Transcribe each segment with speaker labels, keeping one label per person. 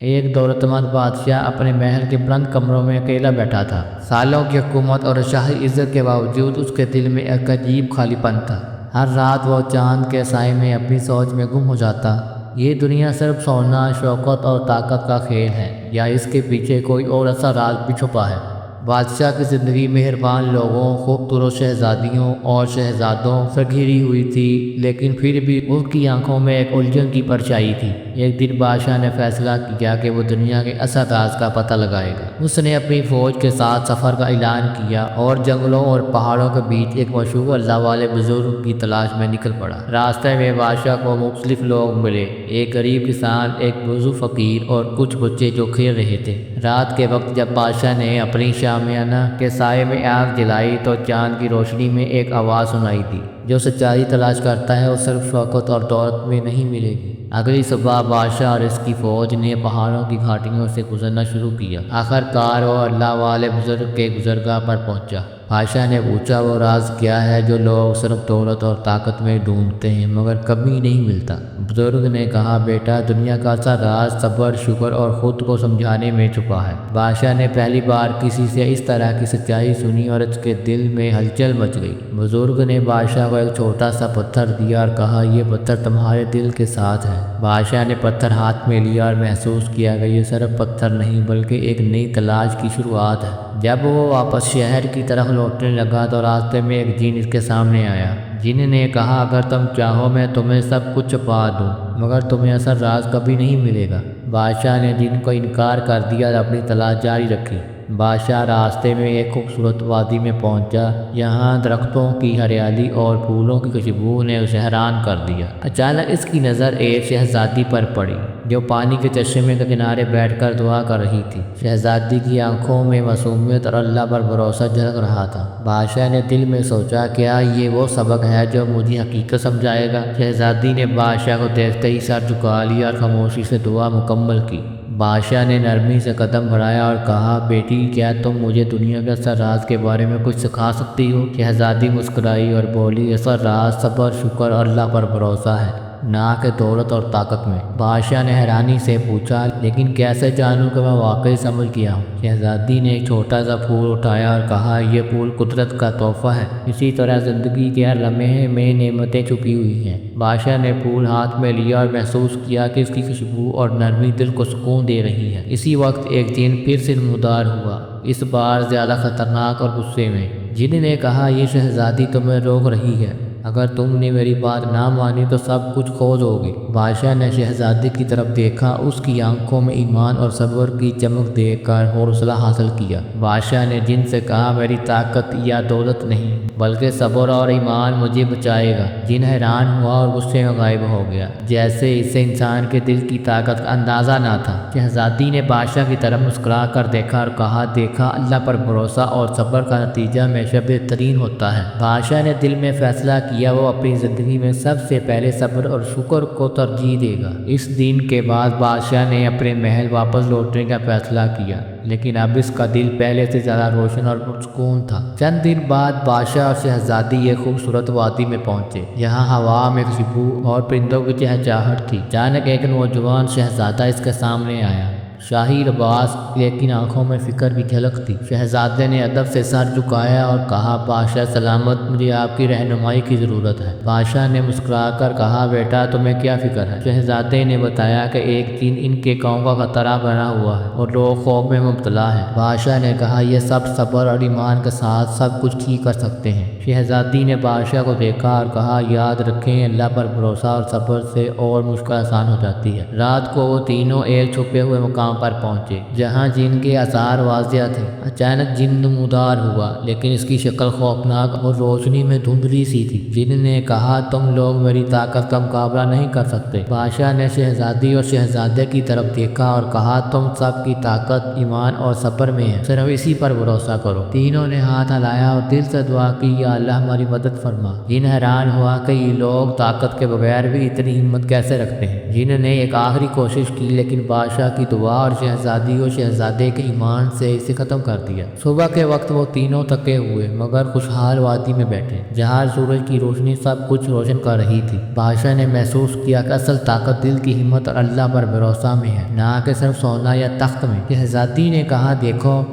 Speaker 1: ایک دولت مند بادشاہ اپنے محل کے بلند کمروں میں اکیلا بیٹھا تھا۔ سالوں کی حکومت اور شاہی عزت کے باوجود اس کے دل میں ایک عجیب خالی پن تھا۔ ہر رات وہ چاند کے سائے میں اپنی سوچ میں گم ہو جاتا۔ یہ دنیا صرف سونا، شوکت اور طاقت کا کھیل ہے یا اس کے پیچھے کوئی اور ایسا راز بھی چھپا ہے؟ بادشاہ کی زندگی مہربان لوگوں، خوبصورت شہزادیوں اور شہزادوں سے گھری ہوئی تھی، لیکن پھر بھی اس کی آنکھوں میں ایک الجھن کی پرچھائی تھی۔ ایک دن بادشاہ نے فیصلہ کیا کہ وہ دنیا کے اصل راز کا پتہ لگائے گا۔ اس نے اپنی فوج کے ساتھ سفر کا اعلان کیا اور جنگلوں اور پہاڑوں کے بیچ ایک مشہور اللہ والے بزرگ کی تلاش میں نکل پڑا۔ راستے میں بادشاہ کو مختلف لوگ ملے، ایک غریب کسان، ایک بزرگ فقیر اور کچھ بچے جو کھیل رہے تھے۔ رات کے وقت جب بادشاہ نے اپنی شامیانہ کے سائے میں آگ جلائی تو چاند کی روشنی میں ایک آواز سنائی دی، جو سچائی تلاش کرتا ہے وہ صرف شوکت اور دولت میں نہیں ملے گی۔ اگلی صبح بادشاہ اور اس کی فوج نے پہاڑوں کی گھاٹیوں سے گزرنا شروع کیا۔ آخرکار وہ اللہ والے بزرگ کے گزرگاہ پر پہنچا۔ بادشاہ نے پوچھا، وہ راز کیا ہے جو لوگ صرف دولت اور طاقت میں ڈھونڈتے ہیں مگر کبھی نہیں ملتا؟ بزرگ نے کہا، بیٹا، دنیا کا اصل راز صبر، شکر اور خود کو سمجھانے میں چھپا ہے۔ بادشاہ نے پہلی بار کسی سے اس طرح کی سچائی سنی اور اس کے دل میں ہلچل مچ گئی۔ بزرگ نے بادشاہ کو ایک چھوٹا سا پتھر دیا اور کہا، یہ پتھر تمہارے دل کے ساتھ ہے۔ بادشاہ نے پتھر ہاتھ میں لیا اور محسوس کیا کہ یہ صرف پتھر نہیں بلکہ ایک نئی تلاش کی شروعات ہے۔ جب وہ واپس شہر کی طرف لوٹنے لگا تو راستے میں ایک جن اس کے سامنے آیا۔ جن نے کہا، اگر تم چاہو میں تمہیں سب کچھ چھپا دوں مگر تمہیں اصل راز کبھی نہیں ملے گا۔ بادشاہ نے جن کو انکار کر دیا اور اپنی تلاش جاری رکھی۔ بادشاہ راستے میں ایک خوبصورت وادی میں پہنچا۔ یہاں درختوں کی ہریالی اور پھولوں کی خوشبو نے اسے حیران کر دیا۔ اچانک اس کی نظر ایک شہزادی پر پڑی جو پانی کے چشمے کے کنارے بیٹھ کر دعا کر رہی تھی۔ شہزادی کی آنکھوں میں معصومیت اور اللہ پر بھروسہ جھلک رہا تھا۔ بادشاہ نے دل میں سوچا، کیا یہ وہ سبق ہے جو مجھے حقیقت سمجھائے گا؟ شہزادی نے بادشاہ کو دیکھتے ہی سر جھکا لیا اور خاموشی سے دعا مکمل کی۔ بادشاہ نے نرمی سے قدم بڑھایا اور کہا، بیٹی، کیا تم مجھے دنیا کے اصل راز کے بارے میں کچھ سکھا سکتی ہو؟ شہزادی مسکرائی اور بولی، اصل راز صبر، شکر اور اللہ پر بھروسہ ہے، نہ کہ دولت اور طاقت میں۔ بادشاہ نے حیرانی سے پوچھا، لیکن کیسے جانوں کہ میں واقعی سمجھ گیا ہوں؟ شہزادی نے ایک چھوٹا سا پھول اٹھایا اور کہا، یہ پھول قدرت کا تحفہ ہے۔ اسی طرح زندگی کے ہر لمحے میں نعمتیں چھپی ہوئی ہیں۔ بادشاہ نے پھول ہاتھ میں لیا اور محسوس کیا کہ اس کی خوشبو اور نرمی دل کو سکون دے رہی ہے۔ اسی وقت ایک جن پھر سے نمودار ہوا، اس بار زیادہ خطرناک اور غصے میں۔ جن نے کہا، یہ شہزادی تمہیں روک رہی ہے، اگر تم نے میری بات نہ مانی تو سب کچھ کھو دو گے۔ بادشاہ نے شہزادی کی طرف دیکھا، اس کی آنکھوں میں ایمان اور صبر کی چمک دیکھ کر حوصلہ حاصل کیا۔ بادشاہ نے جن سے کہا، میری طاقت یا دولت نہیں بلکہ صبر اور ایمان مجھے بچائے گا۔ جن حیران ہوا اور غصے میں غائب ہو گیا، جیسے اسے انسان کے دل کی طاقت کا اندازہ نہ تھا۔ شہزادی نے بادشاہ کی طرف مسکرا کر دیکھا اور کہا، دیکھا، اللہ پر بھروسہ اور صبر کا نتیجہ ہمیشہ بہترین ہوتا ہے۔ بادشاہ نے دل میں فیصلہ کیا، وہ اپنی زندگی میں سب سے پہلے صبر اور شکر کو ترجیح دے گا۔ اس دن کے بعد بادشاہ نے اپنے محل واپس لوٹنے کا فیصلہ کیا، لیکن اب اس کا دل پہلے سے زیادہ روشن اور پرسکون تھا۔ چند دن بعد بادشاہ اور شہزادی ایک خوبصورت وادی میں پہنچے۔ یہاں ہوا میں خوشبو اور پرندوں کی چہچہاہٹ تھی۔ اچانک ایک نوجوان شہزادہ اس کے سامنے آیا، شاہی لباس لیکن آنکھوں میں فکر کی جھلک تھی۔ شہزادے نے ادب سے سر جھکایا اور کہا، بادشاہ سلامت، مجھے آپ کی رہنمائی کی ضرورت ہے۔ بادشاہ نے مسکرا کر کہا، بیٹا، تمہیں کیا فکر ہے؟ شہزادے نے بتایا کہ ایک دن ان کے گاؤں کا خطرہ بنا ہوا ہے اور لوگ خوف میں مبتلا ہیں۔ بادشاہ نے کہا، یہ سب صبر اور ایمان کے ساتھ سب کچھ ٹھیک کر سکتے ہیں۔ شہزادی نے بادشاہ کو دیکھا اور کہا، یاد رکھیں، اللہ پر بھروسہ اور صبر سے اور مشکل آسان ہو جاتی ہے۔ رات کو وہ تینوں ایک چھپے ہوئے مقام پر پہنچے جہاں جن کے آثار واضح تھے۔ اچانک جن نمودار ہوا، لیکن اس کی شکل خوفناک اور روشنی میں دھندلی سی تھی۔ جن نے کہا، تم لوگ میری طاقت کا مقابلہ نہیں کر سکتے۔ بادشاہ نے شہزادی اور شہزادے کی طرف دیکھا اور کہا، تم سب کی طاقت ایمان اور صبر میں ہے، صرف اسی پر بھروسہ کرو۔ تینوں نے ہاتھ ہلایا اور دل سے دعا کی، یا اللہ ہماری مدد فرما۔ جن حیران ہوا کہ یہ لوگ طاقت کے بغیر بھی اتنی ہمت کیسے رکھتے ہیں۔ جن نے ایک آخری کوشش کی، لیکن بادشاہ کی دعا اور شہزادی اور شہزادے کے ایمان سے اسے ختم کر دیا۔ صبح کے وقت وہ تینوں تھکے ہوئے مگر خوشحال وادی میں بیٹھے جہاں سورج کی روشنی سب کچھ روشن کر رہی تھی۔ بادشاہ نے محسوس کیا کہ اصل طاقت دل کی ہمت اور اللہ پر بھروسہ میں ہے، نہ کہ صرف سونا یا تخت میں۔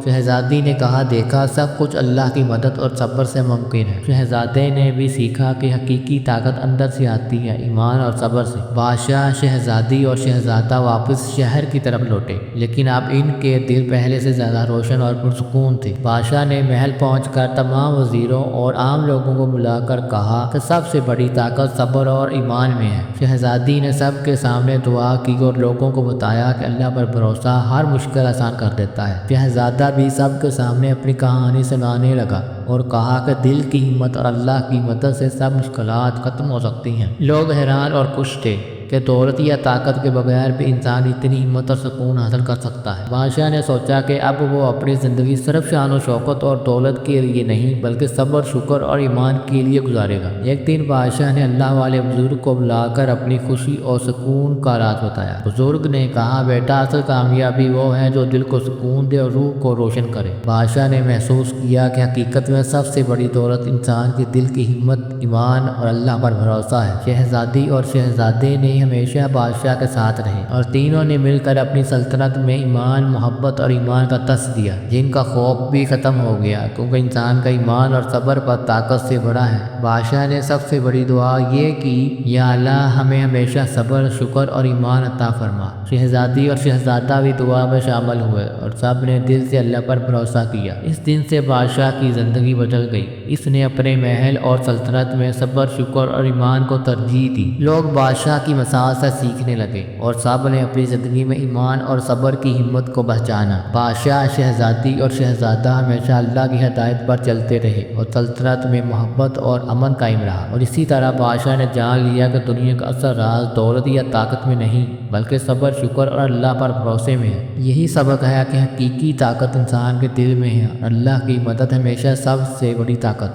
Speaker 1: شہزادی نے کہا دیکھا سب کچھ اللہ کی مدد اور صبر سے ممکن ہے۔ شہزادے نے بھی سیکھا کہ حقیقی طاقت اندر سے آتی ہے، ایمان اور صبر سے۔ بادشاہ، شہزادی اور شہزادہ واپس شہر کی طرف لوٹے، لیکن اب ان کے دل پہلے سے زیادہ روشن اور پرسکون تھے۔ بادشاہ نے محل پہنچ کر تمام وزیروں اور عام لوگوں کو بلا کر کہا کہ سب سے بڑی طاقت صبر اور ایمان میں ہے۔ شہزادی نے سب کے سامنے دعا کی اور لوگوں کو بتایا کہ اللہ پر بھروسہ ہر مشکل آسان کر دیتا ہے۔ شہزادہ بھی سب کے سامنے اپنی کہانی سنانے لگا اور کہا کہ دل کی ہمت اور اللہ کی مدد سے سب مشکلات ختم ہو سکتی ہیں۔ لوگ حیران اور خوش تھے کہ دولت یا طاقت کے بغیر بھی انسان اتنی ہمت اور سکون حاصل کر سکتا ہے۔ بادشاہ نے سوچا کہ اب وہ اپنی زندگی صرف شان و شوکت اور دولت کے لیے نہیں بلکہ صبر، شکر اور ایمان کے لیے گزارے گا۔ ایک دن بادشاہ نے اللہ والے بزرگ کو بلا کر اپنی خوشی اور سکون کا راز بتایا۔ بزرگ نے کہا، بیٹا، اصل کامیابی وہ ہے جو دل کو سکون دے اور روح کو روشن کرے۔ بادشاہ نے محسوس کیا کہ حقیقت میں سب سے بڑی دولت انسان کے دل کی ہمت، ایمان اور اللہ پر بھروسہ ہے۔ شہزادی اور شہزادے نے ہمیشہ بادشاہ کے ساتھ رہے اور تینوں نے مل کر اپنی سلطنت میں ایمان، محبت اور ایمان کا ٹس دیا، جن کا خوف بھی ختم ہو گیا کیونکہ انسان کا ایمان اور صبر پر طاقت سے بڑا ہے۔ بادشاہ نے سب سے بڑی دعا یہ کی، یا اللہ ہمیں ہمیشہ صبر، شکر اور ایمان عطا فرما۔ شہزادی اور شہزادہ بھی دعا میں شامل ہوئے اور سب نے دل سے اللہ پر بھروسہ کیا۔ اس دن سے بادشاہ کی زندگی بدل گئی۔ اس نے اپنے محل اور سلطنت میں صبر، شکر اور ایمان کو ترجیح دی۔ لوگ بادشاہ کی مثال سے سیکھنے لگے اور سب نے اپنی زندگی میں ایمان اور صبر کی ہمت کو پہچانا۔ بادشاہ، شہزادی اور شہزادہ ہمیشہ اللہ کی ہدایت پر چلتے رہے اور سلطنت میں محبت اور امن قائم رہا۔ اور اسی طرح بادشاہ نے جان لیا کہ دنیا کا اصل راز دولت یا طاقت میں نہیں بلکہ صبر، شکر اور اللہ پر بھروسے میں ہے۔ یہی سبق ہے کہ حقیقی طاقت انسان کے دل میں ہے اور اللہ کی مدد ہمیشہ سب سے بڑی طاقت ہے۔